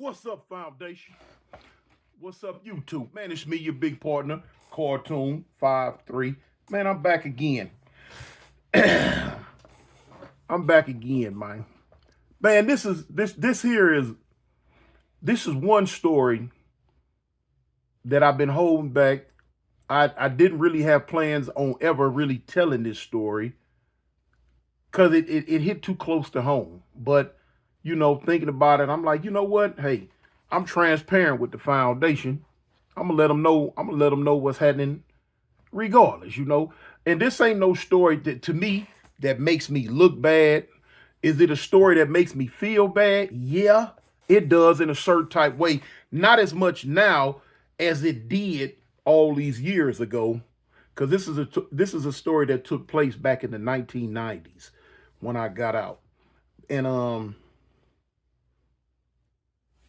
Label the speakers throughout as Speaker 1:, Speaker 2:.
Speaker 1: What's up, Foundation? What's up, YouTube? Man, it's me, your big partner, Cartoon 53. Man, I'm back again. I'm back again, man. Man, this is one story that I've been holding back. I didn't really have plans on ever really telling this story because it hit too close to home. But thinking about it, I'm like, you know what? Hey, I'm transparent with the foundation. I'm gonna let them know. I'm gonna let them know what's happening, regardless. And this ain't no story that to me that makes me look bad. Is it a story that makes me feel bad? Yeah, it does in a certain type way. Not as much now as it did all these years ago, because this is a story that took place back in the 1990s when I got out, and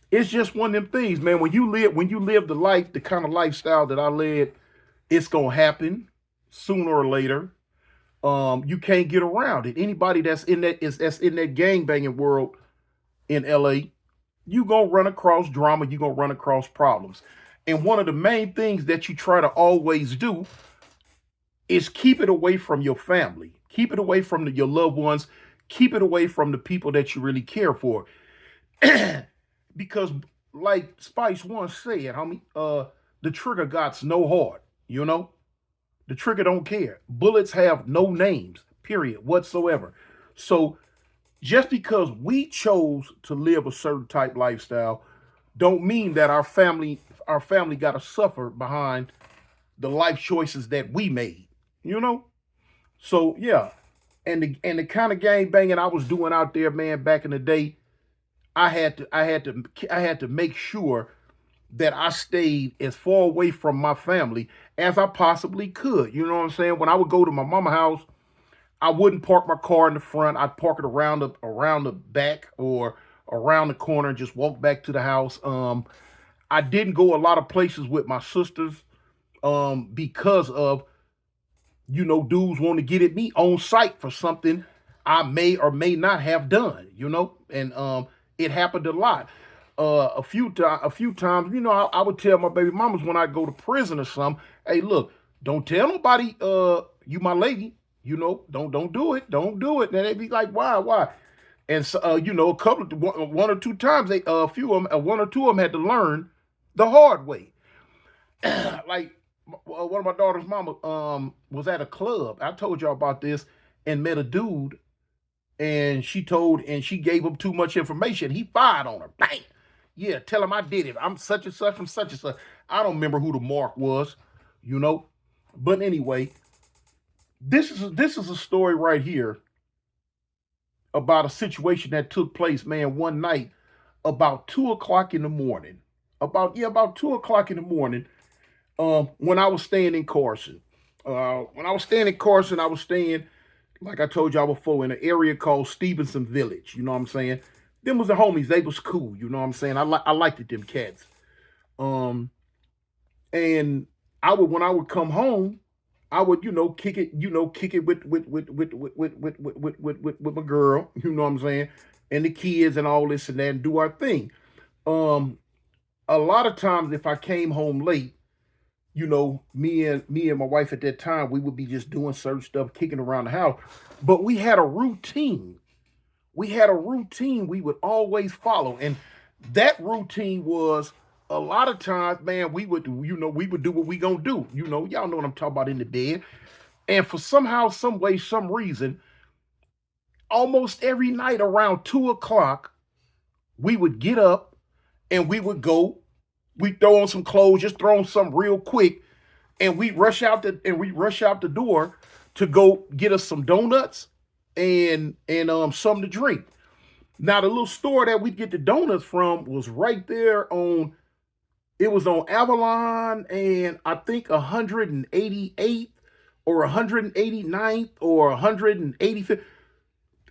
Speaker 1: it's just one of them things, man. When you live the life, the kind of lifestyle that I led, it's gonna happen sooner or later. You can't get around it. Anybody that's in that gang banging world in LA, you gonna run across drama. You gonna run across problems. And one of the main things that you try to always do is keep it away from your family. Keep it away from your loved ones. Keep it away from the people that you really care for. Because like Spice once said, homie, the trigger got no heart, you know? The trigger don't care. Bullets have no names, period, whatsoever. So just because we chose to live a certain type lifestyle, don't mean that our family gotta suffer behind the life choices that we made, you know? So yeah. And the kind of gang banging I was doing out there, man, back in the day, I had to make sure that I stayed as far away from my family as I possibly could. You know what I'm saying? When I would go to my mama house, I wouldn't park my car in the front. I'd park it around the back or around the corner and just walk back to the house. I didn't go a lot of places with my sisters because of dudes want to get at me on sight for something I may or may not have done. And it happened a lot. A few times, I would tell my baby mamas when I go to prison or something, hey, look, don't tell nobody, you my lady, don't do it, don't do it. And they'd be like, why? And so, one or two times, a few of them, one or two of them had to learn the hard way. Like one of my daughter's mama was at a club. I told y'all about this, and met a dude, and she gave him too much information. He fired on her. Bang. Yeah, tell him I did it. I'm such and such from such and such. I don't remember who the mark was, you know. But anyway, this is a story right here about a situation that took place, man, one night about 2 o'clock in the morning. About 2 o'clock in the morning. When I was staying in Carson. When I was staying in Carson, I was staying, like I told y'all before, in an area called Stevenson Village. You know what I'm saying? Them was the homies. They was cool. You know what I'm saying? I liked them cats. Um, and when I would come home, I would kick it with my girl. You know what I'm saying? And the kids and all this and that, and do our thing. Um, a lot of times, if I came home late, me and my wife at that time, we would be just doing certain stuff, kicking around the house. But we had a routine. We would always follow. And that routine was a lot of times, man, we would do what we gonna do. Y'all know what I'm talking about in the bed. And for somehow, some way, some reason, almost every night around 2 o'clock, we would get up and we would go. We throw on some clothes, just throw on something real quick, and we rush out the door to go get us some donuts and something to drink. Now the little store that we'd get the donuts from was right there on. It was on Avalon and I think 188th or 189th or 185th.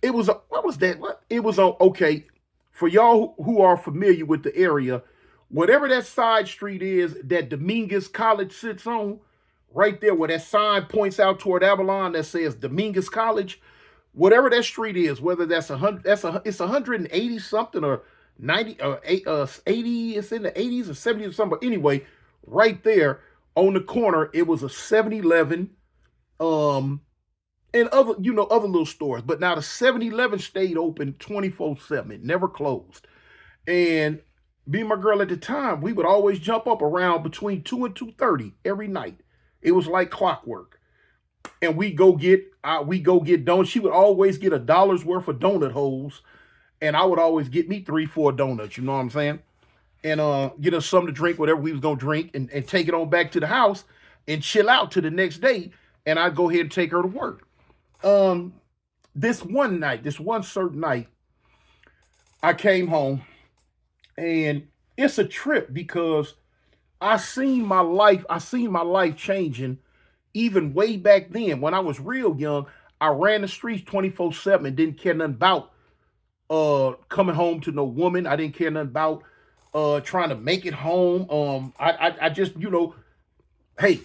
Speaker 1: It was what was that? What it was on? Okay, for y'all who are familiar with the area, whatever that side street is that Dominguez College sits on, right there where that sign points out toward Avalon that says Dominguez College, whatever that street is, whether that's it's 180 something or 80, it's in the 80s or 70s or something. But anyway, right there on the corner, it was a 7-Eleven, and other little stores. But now the 7-Eleven stayed open 24/7. It never closed. And me and my girl at the time, we would always jump up around between 2 and 2:30 every night. It was like clockwork. And we go get donuts. She would always get $1 worth of donut holes, and I would always get me 3, 4 donuts, you know what I'm saying? And get us something to drink, whatever we was gonna drink, and take it on back to the house and chill out to the next day. And I'd go ahead and take her to work. Um, this one certain night, I came home, and it's a trip because I seen my life changing even way back then. When I was real young, I ran the streets 24/7 and didn't care nothing about coming home to no woman. I didn't care nothing about trying to make it home. I just, hey,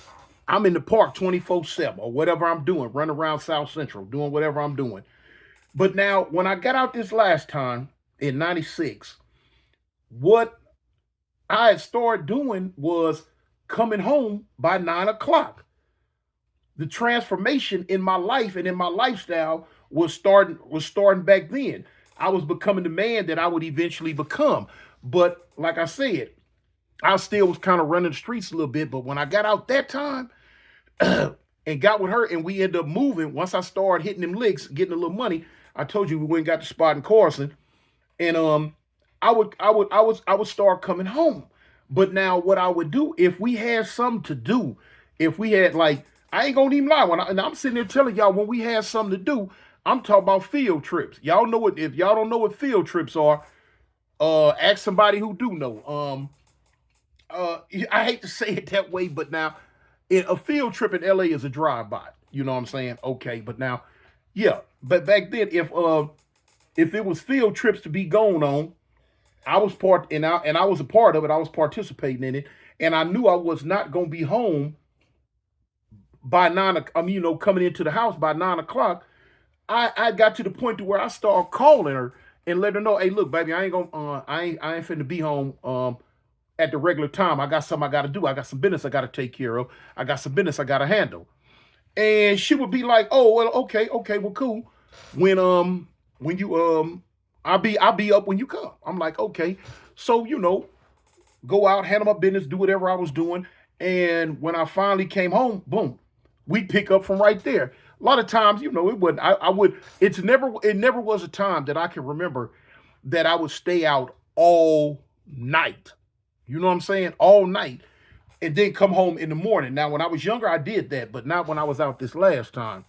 Speaker 1: I'm in the park 24/7 or whatever I'm doing, running around South Central, doing whatever I'm doing. But now, when I got out this last time in '96, what I had started doing was coming home by 9 o'clock. The transformation in my life and in my lifestyle was starting back then. I was becoming the man that I would eventually become. But like I said, I still was kind of running the streets a little bit. But when I got out that time and got with her, and we ended up moving, once I started hitting them licks, getting a little money, I told you we went and got the spot in Carson, and I would start coming home. But now what I would do, if we had something to do, if we had, like, I ain't gonna even lie, and I'm sitting there telling y'all, when we had something to do, I'm talking about field trips. Y'all know what, if y'all don't know what field trips are, ask somebody who do know. I hate to say it that way, but now a field trip in LA is a drive-by. You know what I'm saying? Okay, but now, yeah. But back then, if it was field trips to be going on, I was I was a part of it. I was participating in it, and I knew I was not gonna be home by coming into the house by 9 o'clock. I got to the point to where I started calling her and let her know, hey, look, baby, I ain't finna be home at the regular time. I got something I gotta do. I got some business I gotta take care of. I got some business I gotta handle. And she would be like, oh, well, okay, well, cool. When you I'll be up when you come. I'm like, okay. So, go out, handle my business, do whatever I was doing. And when I finally came home, boom, we'd pick up from right there. A lot of times, it wouldn't. It never was a time that I can remember that I would stay out all night. You know what I'm saying? All night, and then come home in the morning. Now, when I was younger, I did that, but not when I was out this last time.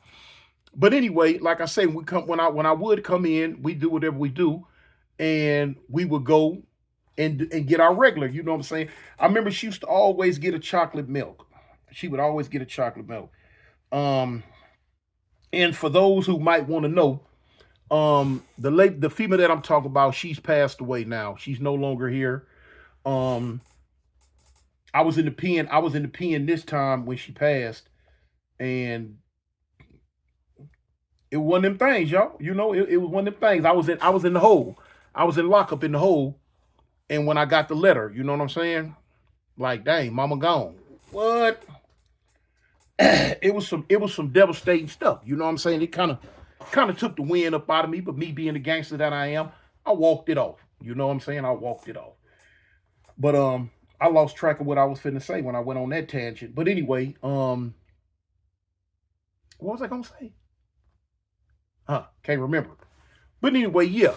Speaker 1: But anyway, like I say, when I would come in, we do whatever we do, and we would go and get our regular. You know what I'm saying? I remember she used to always get a chocolate milk. She would always get a chocolate milk. Um, and for those who might want to know, the female that I'm talking about, she's passed away now. She's no longer here. Um, I was in the pen. I was in the pen this time when she passed, and it was one of them things, y'all. It was one of them things. I was in the hole. I was in lockup in the hole, and when I got the letter, you know what I'm saying? Like, dang, mama gone. What? It was some devastating stuff. You know what I'm saying? It kind of took the wind up out of me, but me being the gangster that I am, I walked it off. You know what I'm saying? I walked it off. But I lost track of what I was finna say when I went on that tangent. But anyway, what was I gonna say? Can't remember. But anyway, yeah.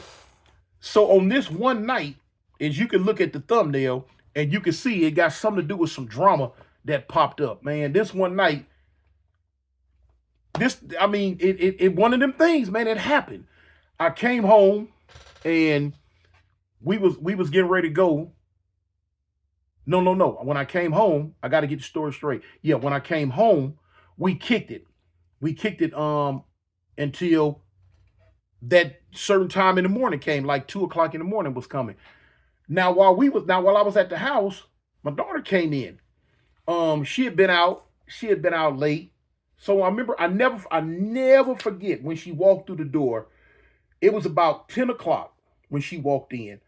Speaker 1: So on this one night, as you can look at the thumbnail and you can see it got something to do with some drama that popped up. Man, this one night, it one of them things, man, it happened. I came home and we was getting ready to go. No, no, no. When I came home, I got to get the story straight. Yeah, when I came home, we kicked it. We kicked it until that certain time in the morning came, like 2 o'clock in the morning was coming. While I was at the house, my daughter came in. She had been out. She had been out late. So I remember, I never forget when she walked through the door. It was about 10 o'clock when she walked in,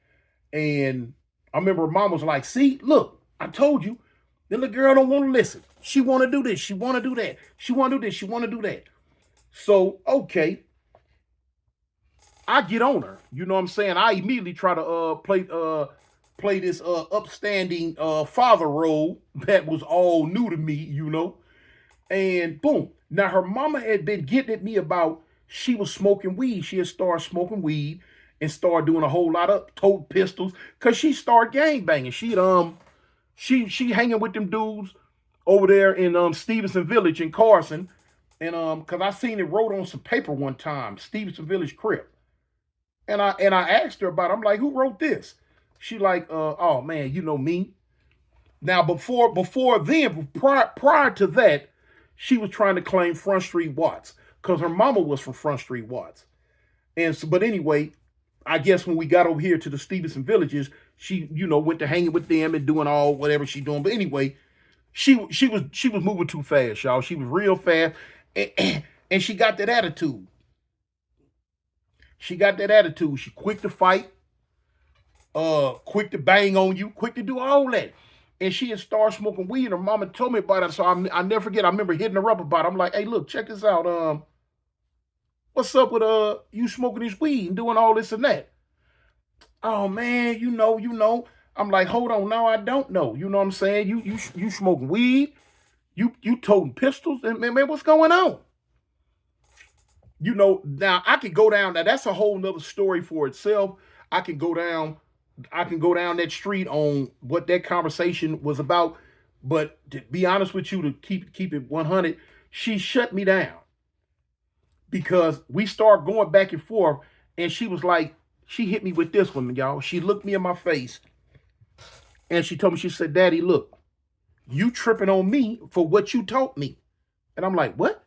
Speaker 1: And I remember her mom was like, see, look, I told you, the little girl don't want to listen. She want to do this. She want to do that. She want to do this. She want to do that. So, okay, I get on her. You know what I'm saying? I immediately try to play this upstanding father role that was all new to me, you know. And boom. Now her mama had been getting at me about she was smoking weed. She had started smoking weed and started doing a whole lot of tote pistols because she started gang banging. She hanging with them dudes over there in Stevenson Village in Carson. And cause I seen it wrote on some paper one time, Stevenson Village Crip. And I asked her about it. I'm like, who wrote this? She like, oh man, you know me. Now before then, prior to that, she was trying to claim Front Street Watts because her mama was from Front Street Watts. And so, but anyway, I guess when we got over here to the Stevenson Villages, she, you know, went to hanging with them and doing all whatever she doing. But anyway, she was moving too fast, y'all. She was real fast, and she got that attitude. She got that attitude. She quick to fight, quick to bang on you, quick to do all that. And she had started smoking weed. Her mama told me about it, so I never forget. I remember hitting her up about it. I'm like, hey, look, check this out. What's up with you smoking this weed and doing all this and that? Oh man, you know. I'm like, hold on, now I don't know. You know what I'm saying? You smoking weed, you toting pistols, and man, what's going on? You know, now I could go down. Now that's a whole nother story for itself. I can go down. I can go down that street on what that conversation was about. But to be honest with you, to keep it 100, she shut me down because we started going back and forth, and she was like, she hit me with this one, y'all. She looked me in my face, and she told me, she said, "Daddy, look, you tripping on me for what you taught me." And I'm like, what?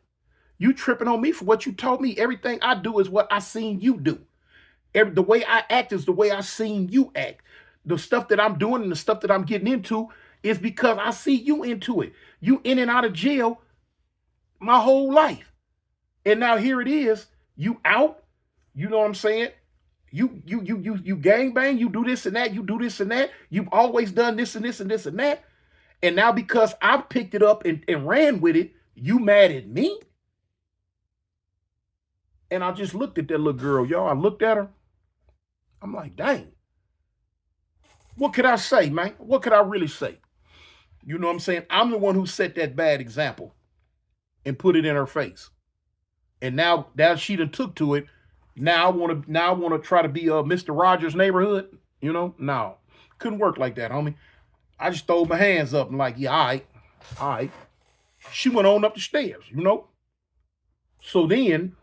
Speaker 1: You tripping on me for what you taught me? Everything I do is what I seen you do. The way I act is the way I seen you act. The stuff that I'm doing and the stuff that I'm getting into is because I see you into it. You in and out of jail my whole life. And now here it is. You out. You know what I'm saying? You gang bang, you do this and that, you do this and that. You've always done this and this and this and that. And now because I picked it up and ran with it, you mad at me? And I just looked at that little girl, y'all. I looked at her. I'm like, dang. What could I say, man? What could I really say? You know what I'm saying? I'm the one who set that bad example and put it in her face. And now she done took to it. Now I wanna try to be Mr. Rogers' neighborhood. You know? No. Couldn't work like that, homie. I just throw my hands up and like, yeah, all right. She went on up the stairs, you know? So then